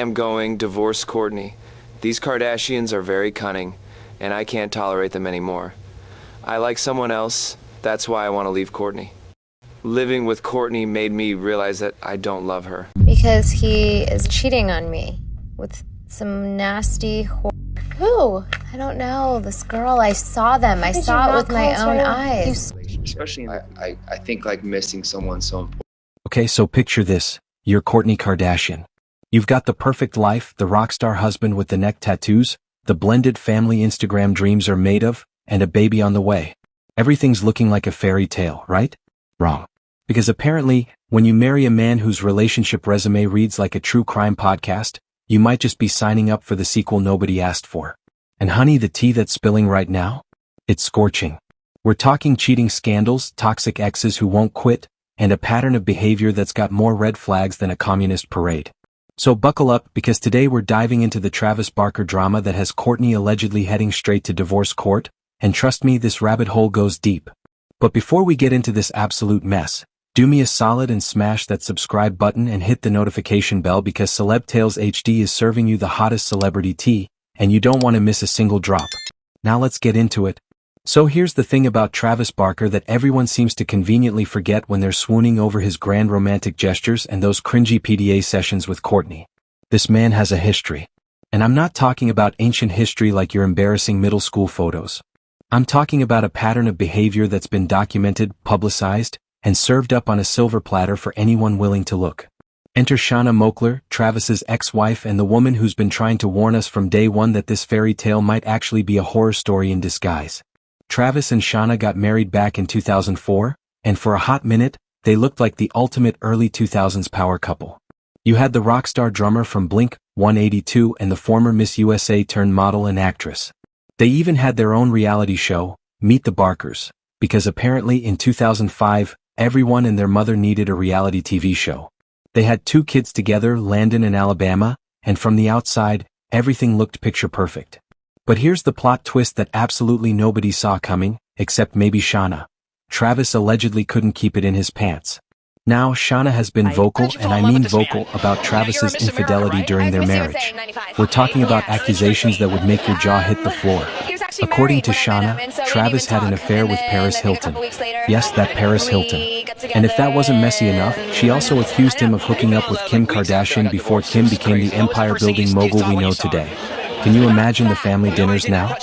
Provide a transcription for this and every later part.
am going divorce Kourtney. These Kardashians are very cunning, and I can't tolerate them anymore. I like someone else, that's why I want to leave Kourtney. Living with Kourtney made me realize that I don't love her. Because he is cheating on me with some nasty Who? I don't know. This girl, I saw them. I saw it with my own eyes. Especially, I think like missing someone so important. Okay, so picture this. You're Kourtney Kardashian. You've got the perfect life, the rock star husband with the neck tattoos, the blended family Instagram dreams are made of, and a baby on the way. Everything's looking like a fairy tale, right? Wrong. Because apparently, when you marry a man whose relationship resume reads like a true crime podcast, you might just be signing up for the sequel nobody asked for. And honey, the tea that's spilling right now? It's scorching. We're talking cheating scandals, toxic exes who won't quit, and a pattern of behavior that's got more red flags than a communist parade. So buckle up, because today we're diving into the Travis Barker drama that has Kourtney allegedly heading straight to divorce court, and trust me, this rabbit hole goes deep. But before we get into this absolute mess, do me a solid and smash that subscribe button and hit the notification bell, because Celeb Tales HD is serving you the hottest celebrity tea, and you don't want to miss a single drop. Now let's get into it. So here's the thing about Travis Barker that everyone seems to conveniently forget when they're swooning over his grand romantic gestures and those cringy PDA sessions with Kourtney. This man has a history. And I'm not talking about ancient history like your embarrassing middle school photos. I'm talking about a pattern of behavior that's been documented, publicized, and served up on a silver platter for anyone willing to look. Enter Shanna Moakler, Travis's ex-wife and the woman who's been trying to warn us from day one that this fairy tale might actually be a horror story in disguise. Travis and Shanna got married back in 2004, and for a hot minute, they looked like the ultimate early 2000s power couple. You had the rock star drummer from Blink-182 and the former Miss USA turned model and actress. They even had their own reality show, Meet the Barkers, because apparently in 2005, everyone and their mother needed a reality TV show. They had 2 kids together, Landon and Alabama, and from the outside, everything looked picture perfect. But here's the plot twist that absolutely nobody saw coming, except maybe Shanna. Travis allegedly couldn't keep it in his pants. Now, Shanna has been vocal, and I mean vocal, about Travis's infidelity during their marriage. We're talking about accusations that would make your jaw hit the floor. According to Shanna, Travis had an affair with Paris Hilton. Yes, that Paris Hilton. And if that wasn't messy enough, she also accused him of hooking up with Kim Kardashian before Kim became the empire-building mogul we know today. Can you imagine the family dinners now?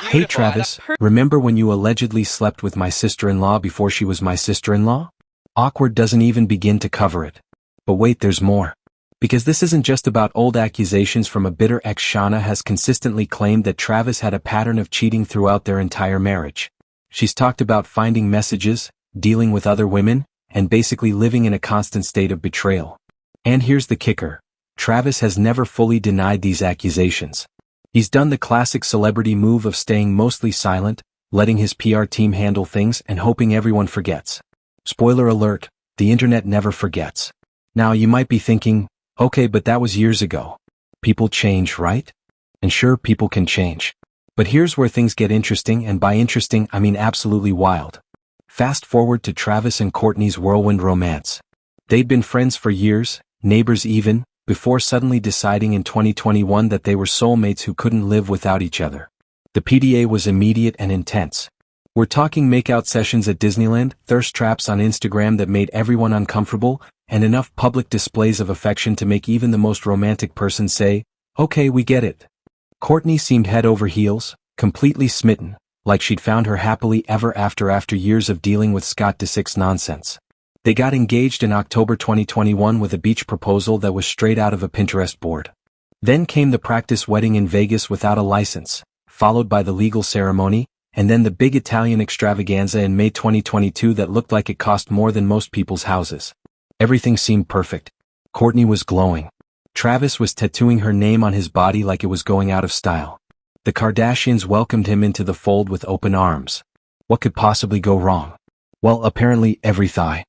Hey Travis, remember when you allegedly slept with my sister-in-law before she was my sister-in-law? Awkward doesn't even begin to cover it. But wait, there's more. Because this isn't just about old accusations from a bitter ex. Shanna has consistently claimed that Travis had a pattern of cheating throughout their entire marriage. She's talked about finding messages, dealing with other women, and basically living in a constant state of betrayal. And here's the kicker. Travis has never fully denied these accusations. He's done the classic celebrity move of staying mostly silent, letting his PR team handle things and hoping everyone forgets. Spoiler alert, the internet never forgets. Now you might be thinking, okay, but that was years ago. People change, right? And sure, people can change. But here's where things get interesting, and by interesting, I mean absolutely wild. Fast forward to Travis and Kourtney's whirlwind romance. They'd been friends for years, neighbors even, before suddenly deciding in 2021 that they were soulmates who couldn't live without each other. The PDA was immediate and intense. We're talking makeout sessions at Disneyland, thirst traps on Instagram that made everyone uncomfortable, and enough public displays of affection to make even the most romantic person say, okay, we get it. Kourtney seemed head over heels, completely smitten, like she'd found her happily ever after years of dealing with Scott Disick's nonsense. They got engaged in October 2021 with a beach proposal that was straight out of a Pinterest board. Then came the practice wedding in Vegas without a license, followed by the legal ceremony, and then the big Italian extravaganza in May 2022 that looked like it cost more than most people's houses. Everything seemed perfect. Kourtney was glowing. Travis was tattooing her name on his body like it was going out of style. The Kardashians welcomed him into the fold with open arms. What could possibly go wrong? Well, apparently every thigh.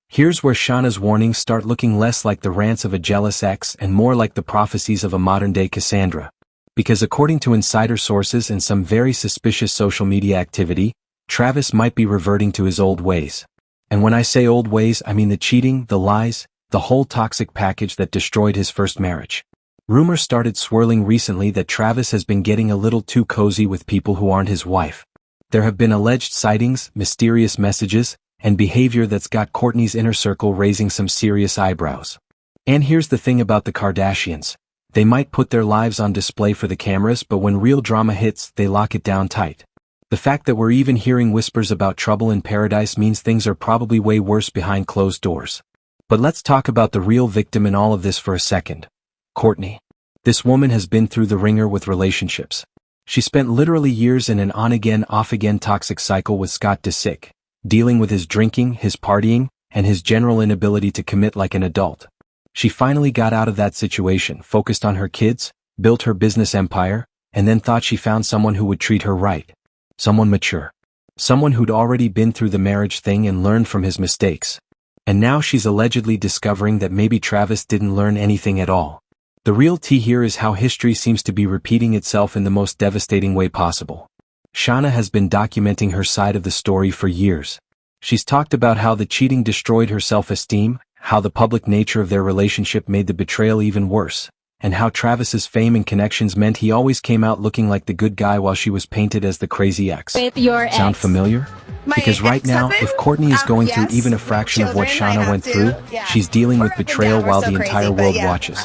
Here's where Shanna's warnings start looking less like the rants of a jealous ex and more like the prophecies of a modern-day Cassandra. Because according to insider sources and some very suspicious social media activity, Travis might be reverting to his old ways. And when I say old ways, I mean the cheating, the lies, the whole toxic package that destroyed his first marriage. Rumors started swirling recently that Travis has been getting a little too cozy with people who aren't his wife. There have been alleged sightings, mysterious messages, and behavior that's got Kourtney's inner circle raising some serious eyebrows. And here's the thing about the Kardashians. They might put their lives on display for the cameras, but when real drama hits, they lock it down tight. The fact that we're even hearing whispers about trouble in paradise means things are probably way worse behind closed doors. But let's talk about the real victim in all of this for a second. Kourtney. This woman has been through the ringer with relationships. She spent literally years in an on-again, off-again toxic cycle with Scott Disick, dealing with his drinking, his partying, and his general inability to commit like an adult. She finally got out of that situation, focused on her kids, built her business empire, and then thought she found someone who would treat her right. Someone mature. Someone who'd already been through the marriage thing and learned from his mistakes. And now she's allegedly discovering that maybe Travis didn't learn anything at all. The real tea here is how history seems to be repeating itself in the most devastating way possible. Shauna has been documenting her side of the story for years. She's talked about how the cheating destroyed her self-esteem, how the public nature of their relationship made the betrayal even worse, and how Travis's fame and connections meant he always came out looking like the good guy while she was painted as the crazy ex. Sound familiar? Because right now, if Kourtney is going through even a fraction of what Shauna went through, she's dealing with betrayal while the entire world watches.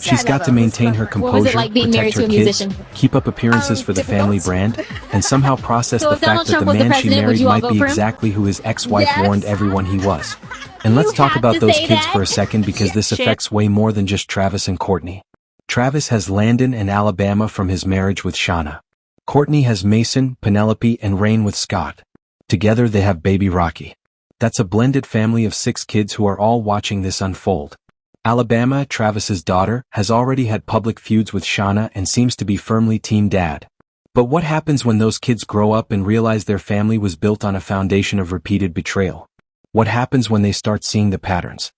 She's got to maintain her composure, protect her kids, keep up appearances for the family brand, and somehow process the fact that the man she married might be exactly who his ex-wife warned everyone he was. And let's talk about those kids for a second, because this affects way more than just Travis and Kourtney. Travis has Landon and Alabama from his marriage with Shauna. Kourtney has Mason, Penelope, and Rain with Scott. Together they have baby Rocky. That's a blended family of 6 kids who are all watching this unfold. Alabama, Travis's daughter, has already had public feuds with Shauna and seems to be firmly team dad. But what happens when those kids grow up and realize their family was built on a foundation of repeated betrayal? What happens when they start seeing the patterns?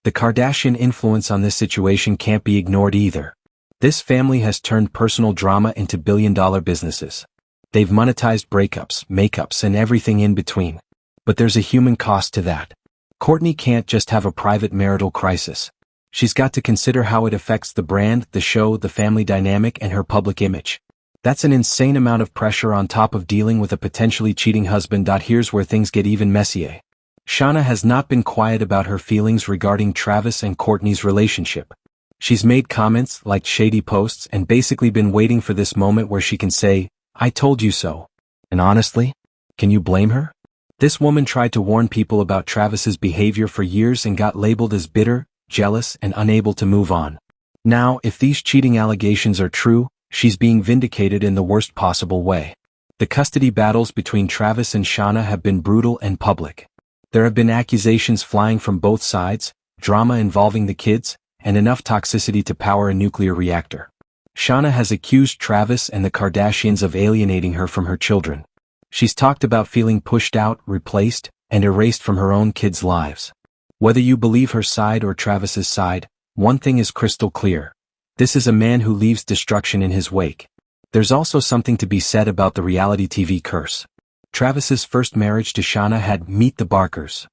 The Kardashian influence on this situation can't be ignored either. This family has turned personal drama into billion-dollar businesses. They've monetized breakups, makeups, and everything in between. But there's a human cost to that. Kourtney can't just have a private marital crisis. She's got to consider how it affects the brand, the show, the family dynamic, and her public image. That's an insane amount of pressure on top of dealing with a potentially cheating husband. Here's where things get even messier. Shauna has not been quiet about her feelings regarding Travis and Kourtney's relationship. She's made comments, liked shady posts, and basically been waiting for this moment where she can say, "I told you so." And honestly, can you blame her? This woman tried to warn people about Travis's behavior for years and got labeled as bitter, jealous, and unable to move on. Now, if these cheating allegations are true, she's being vindicated in the worst possible way. The custody battles between Travis and Shauna have been brutal and public. There have been accusations flying from both sides, drama involving the kids, and enough toxicity to power a nuclear reactor. Shauna has accused Travis and the Kardashians of alienating her from her children. She's talked about feeling pushed out, replaced, and erased from her own kids' lives. Whether you believe her side or Travis's side, one thing is crystal clear. This is a man who leaves destruction in his wake. There's also something to be said about the reality TV curse. Travis's first marriage to Shauna had Meet the Barkers.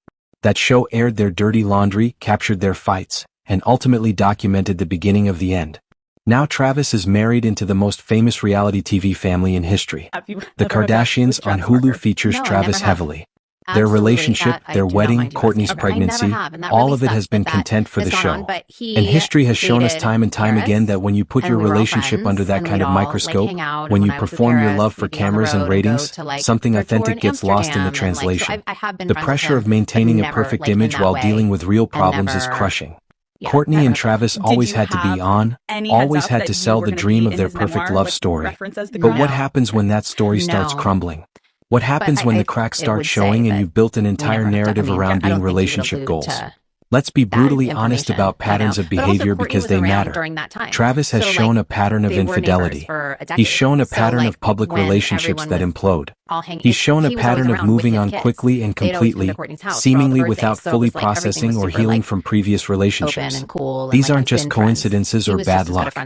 That show aired their dirty laundry, captured their fights, and ultimately documented the beginning of the end. Now Travis is married into the most famous reality TV family in history. The Kardashians on Hulu features Travis heavily. Their relationship, their wedding, Kourtney's pregnancy, all of it has been content for the show. And history has shown us time and time again that when you put your relationship under that kind of microscope, when you perform your love for cameras and ratings, something authentic gets lost in the translation. The pressure of maintaining a perfect image while dealing with real problems is crushing. Kourtney and Travis always had to be on, always had to sell the dream of their perfect love story. But what happens when that story starts crumbling? What happens when the cracks start showing and you've built an entire narrative around being relationship goals? Let's be brutally honest about patterns of behavior because they matter. Travis has shown a pattern of infidelity. He's shown a pattern of public relationships that implode. He's shown a pattern of moving on quickly and completely, seemingly without fully processing or healing from previous relationships. These aren't just coincidences or bad luck.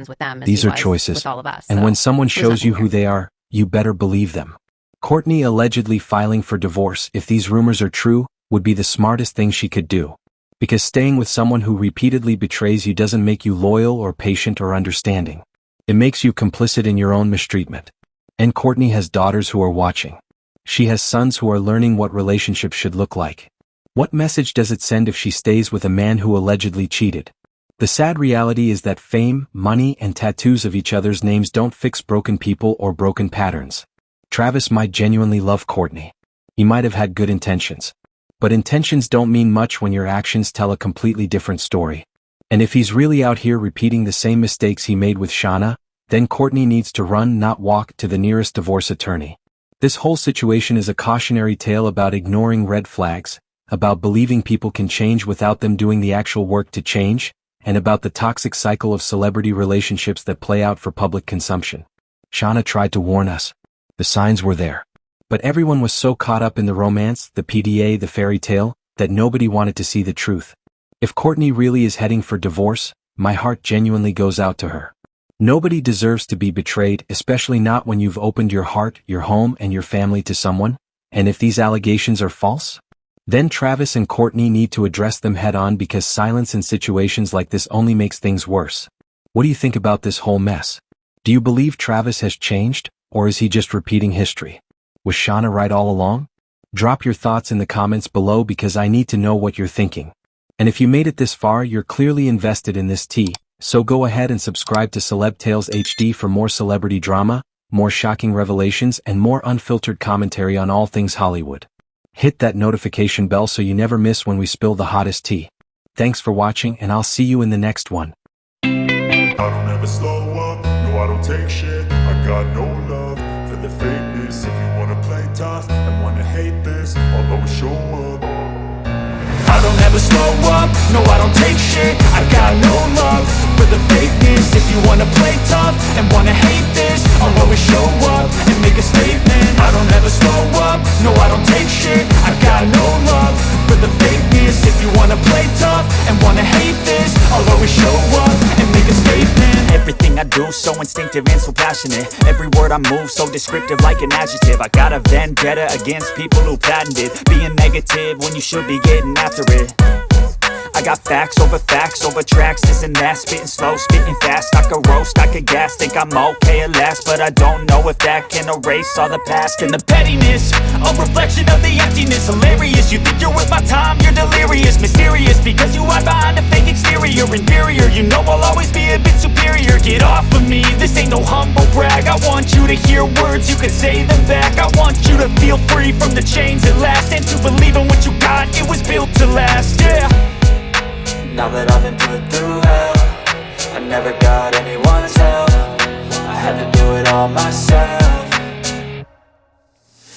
These are choices. And when someone shows you who they are, you better believe them. Kourtney allegedly filing for divorce, if these rumors are true, would be the smartest thing she could do. Because staying with someone who repeatedly betrays you doesn't make you loyal or patient or understanding. It makes you complicit in your own mistreatment. And Kourtney has daughters who are watching. She has sons who are learning what relationships should look like. What message does it send if she stays with a man who allegedly cheated? The sad reality is that fame, money, and tattoos of each other's names don't fix broken people or broken patterns. Travis might genuinely love Kourtney. He might have had good intentions. But intentions don't mean much when your actions tell a completely different story. And if he's really out here repeating the same mistakes he made with Shauna, then Kourtney needs to run, not walk, to the nearest divorce attorney. This whole situation is a cautionary tale about ignoring red flags, about believing people can change without them doing the actual work to change, and about the toxic cycle of celebrity relationships that play out for public consumption. Shauna tried to warn us. The signs were there. But everyone was so caught up in the romance, the PDA, the fairy tale, that nobody wanted to see the truth. If Kourtney really is heading for divorce, my heart genuinely goes out to her. Nobody deserves to be betrayed, especially not when you've opened your heart, your home, and your family to someone. And if these allegations are false, then Travis and Kourtney need to address them head-on, because silence in situations like this only makes things worse. What do you think about this whole mess? Do you believe Travis has changed, or is he just repeating history? Was Shauna right all along? Drop your thoughts in the comments below, because I need to know what you're thinking. And if you made it this far, you're clearly invested in this tea, so go ahead and subscribe to Celeb Tales HD for more celebrity drama, more shocking revelations, and more unfiltered commentary on all things Hollywood. Hit that notification bell so you never miss when we spill the hottest tea. Thanks for watching, and I'll see you in the next one. I don't ever slow up, no I don't take shit. I got no love for the fakeness. If you wanna play tough and wanna hate this, I'll always show up. I don't ever slow up, no I don't take shit. I got no love for the fakeness. If you wanna play tough and wanna hate this, I'll always show up and make a statement. I don't ever slow up, no I don't take shit. I got no love for the fakeness. If you wanna play tough and wanna hate this, I'll always show up and make a statement. Everything I do so instinctive and so passionate. Every word I move so descriptive like an adjective. I got a vendetta against people who patented being negative when you should be getting after it. I got facts over tracks, this and that. Spitting slow, spitting fast. I could roast, I could gas. Think I'm okay at last, but I don't know if that can erase all the past. And the pettiness, a reflection of the emptiness. Hilarious, you think you're worth my time, you're delirious. Mysterious, because you hide behind a fake exterior. Inferior, you know I'll always be a bit superior. Get off of me, this ain't no humble brag. I want you to hear words, you can say them back. I want you to feel free from the chains at last, and to believe in what you got, it was built to last, yeah. Now that I've been put through hell, I never got anyone's help. I had to do it all myself.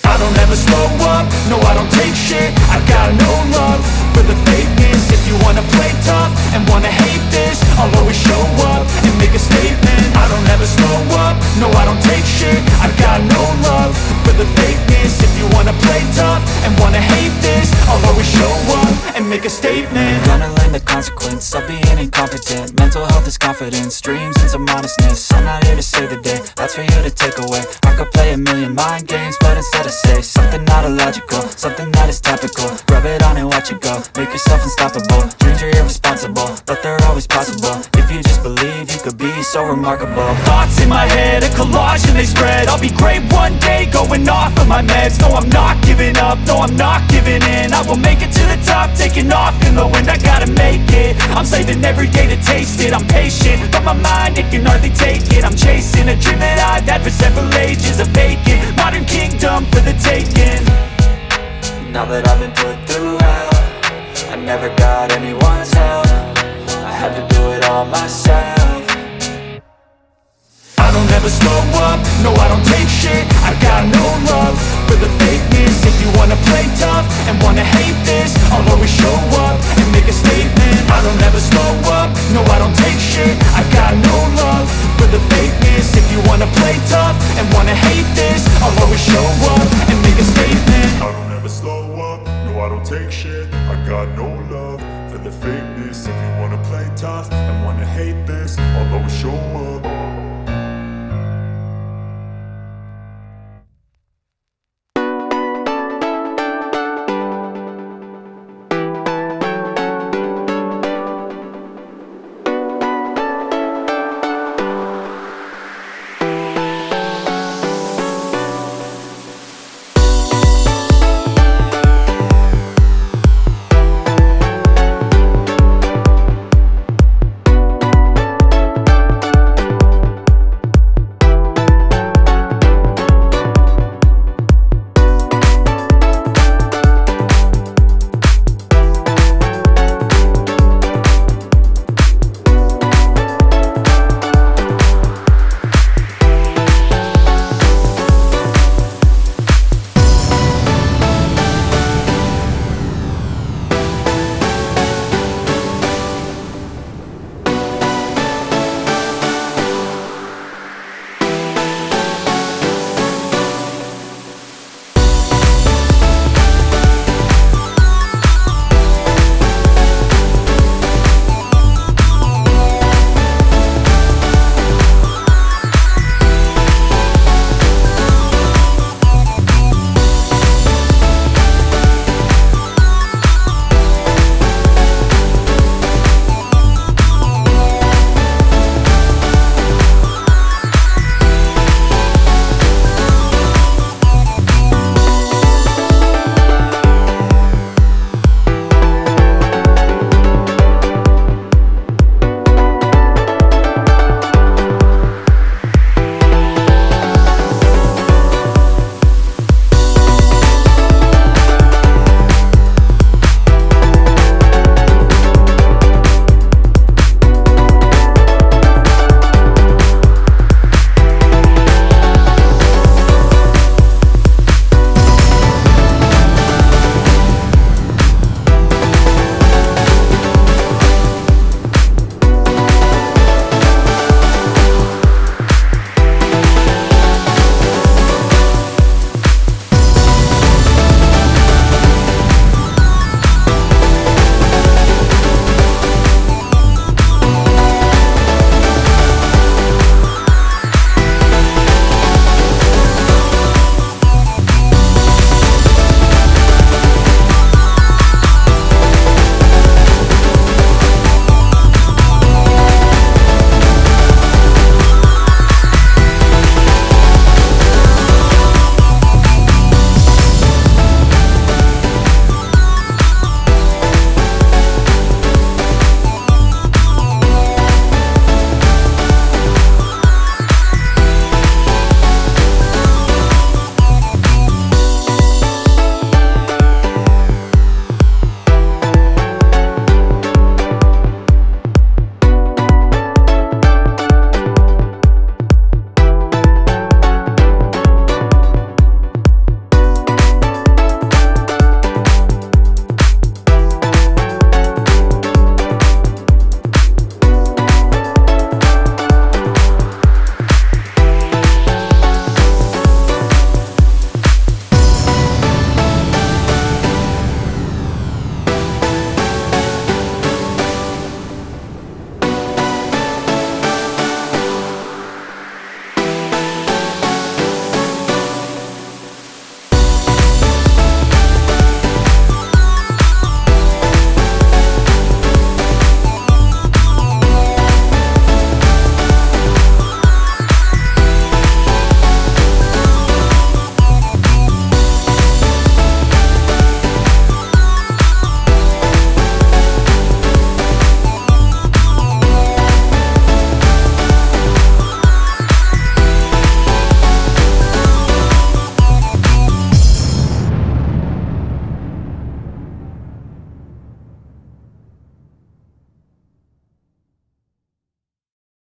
I don't ever slow up, no I don't take shit. I got no love for the fakeness. If you wanna play tough and wanna hate this, I'll always show up and make a statement. I don't ever slow up, no I don't take shit. I got no love for the fakeness. If you wanna play tough and wanna hate this, I'll always show up and make a statement. Gonna learn the consequence of being incompetent. Mental health is confidence, dreams and some modestness. I'm not here to save the day, that's for you to take away. I could play a million mind games, but instead I say something not illogical, something that is topical. Rub it on and watch it go, make yourself unstoppable. Dreams are irresponsible, but they're always possible. If you just believe, you could be so remarkable. Thoughts in my head, a collage and they spread. I'll be great one day, going off of my meds. No, I'm not giving up, no, I'm not giving in. I will make it to the top, taking off in the wind. I gotta make it, I'm saving every day to taste it. I'm patient, but my mind, it can hardly take it. I'm chasing a dream that I've had for several ages. A vacant, modern kingdom for the taking. Now that I've been put through hell, I never got anyone's help. I had to do it all myself. I don't ever slow up, no I don't take shit. I got no love for the fakeness. If you wanna play tough and wanna hate this, I'll always show up and make a statement. I don't ever slow up, no I don't take shit. I got no love for the fakeness. If you wanna play tough and wanna hate this, I'll always show up and make a statement. I don't ever slow up, no I don't take shit. I got no love for the fakeness. If you wanna play tough and wanna hate this, I'll always show up